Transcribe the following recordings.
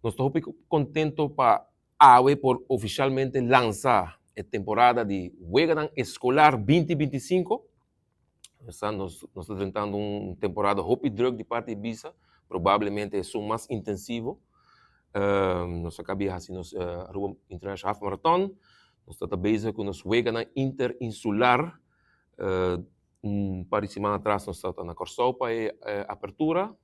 Nós estamos contentos para AWE por oficialmente lançar a temporada de Weganan Escolar 2025. Nós estamos enfrentando uma temporada Hopi Drug de parte de Bisa, provavelmente é o mais intensivo. Nós acabamos de fazer a Aruba International Half Marathon. Nós estamos bezig com o Weganan Interinsular. Um par de semanas atrás nós estamos na Corsau para a apertura.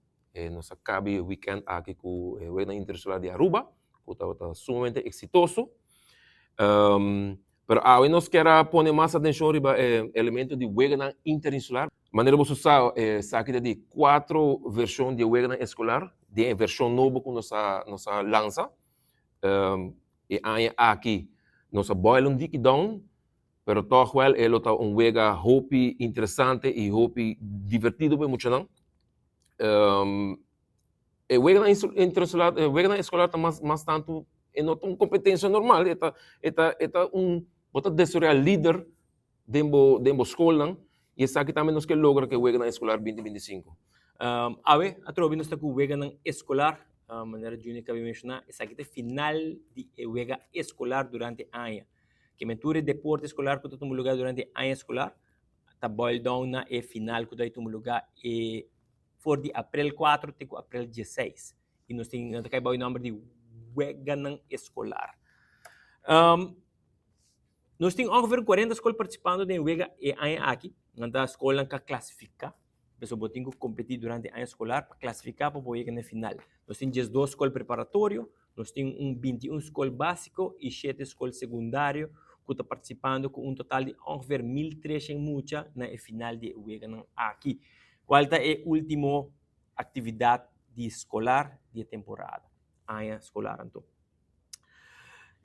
Nós acabamos o weekend aqui com o Weganan Interinsular de Aruba, que está sumamente exitoso. Pero hoje nós queremos pôr mais atenção no elemento de Weganan Interinsular. De maneira que você sabe de 4 versões de Weganan escolar, de versão nova que nós lança. E aqui nós boilamos um week down, pero toch wel é wega hopi interessante e hopi divertido para muitos não. Weganan Interinsular, Weganan escolar está mais tanto é não uma competência normal, bota desarrollar líder dentro da escola, e essa aqui também nós queremos lograr que o Weganan Escolar 2025. Awe, atrobi nós está com o Weganan Escolar, maneira de única que mencionar, essa aqui é final de Wega Escolar durante a ano. Que menture deporte escolar que está no lugar durante a ano escolar, está boil down na final que está no lugar e for de abril 4 até abril 16. E nós temos que o número de Weganan Escolar. Nós temos ongeveer 40 escolas participando de Wega e ano aqui. A escola que classifica, pessoal tem que competir durante o ano escolar para classificar para o Wega na final. Nós temos 2 escolas preparatórias, nós temos 21 escolas básicas e 7 escolas secundárias que estão participando com total de ongeveer 1.300 muchas na final de Wega aqui. Qual é a última atividade de escolar de temporada? Ano escolar, então.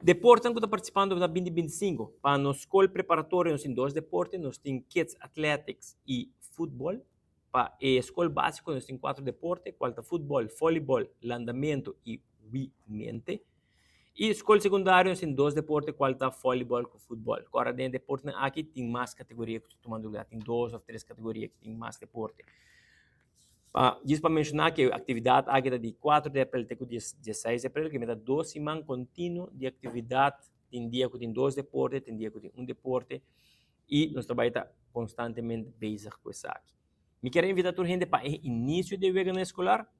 Deporte que está participando na 2025. Para a nossa escola preparatória, nós temos 2 deportes. Nós temos Kids Athletics e Futebol. Para a escola básica, nós temos 4 deportes. Qual é futebol, voleibol, landamento e movimento. E a escola secundária, nós temos 2 deportes. Qual é voleibol com futebol. Agora, dentro do deporte aqui, tem mais categorias que estão tomando lugar. Tem 2 ou 3 categorias que tem mais deporte. Diz para mencionar que a atividade aqui é de 4 de abril até 16 de abril, que me dá 2 semanas contínuas de atividade. Tem dia que tem 2 deportes, tem dia que tem 1 deporte. E nós trabalhamos constantemente bezig com isso aqui. Me quero invitar a gente para o início do Weganan escolar,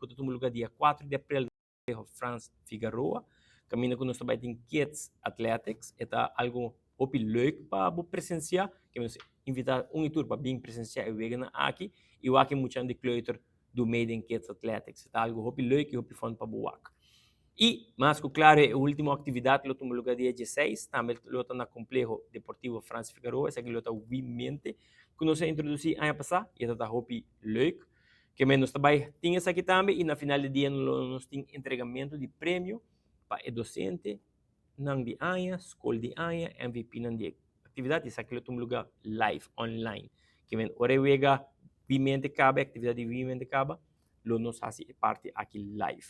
que está no lugar dia 4 de abril, no Frans Figueroa. Caminho que nós trabalhamos em Kids Athletics. É algo muito leuk para presenciar, que nós invitar tour para bem presenciar o Weganan aqui. E o aqui muito de kleuter do Made in Kids Athletics. É algo muito leuk e muito fun para o aqui. E, mas claro, a última atividade que no lugar dia 16, também está na Complexo Deportivo Frans Figueroa, essa que está obviamente que nós introduzimos ano passado, e está muito leuk. Que nós também temos essa aqui também, e na final do dia nós temos entregamento de prêmio para o docente, não de ano, escola de ano, MVP não de atividade, essa aqui está no lugar live, online. Que ora wega vimente acaba, atividade de vimente acaba, nós fazemos parte aqui live.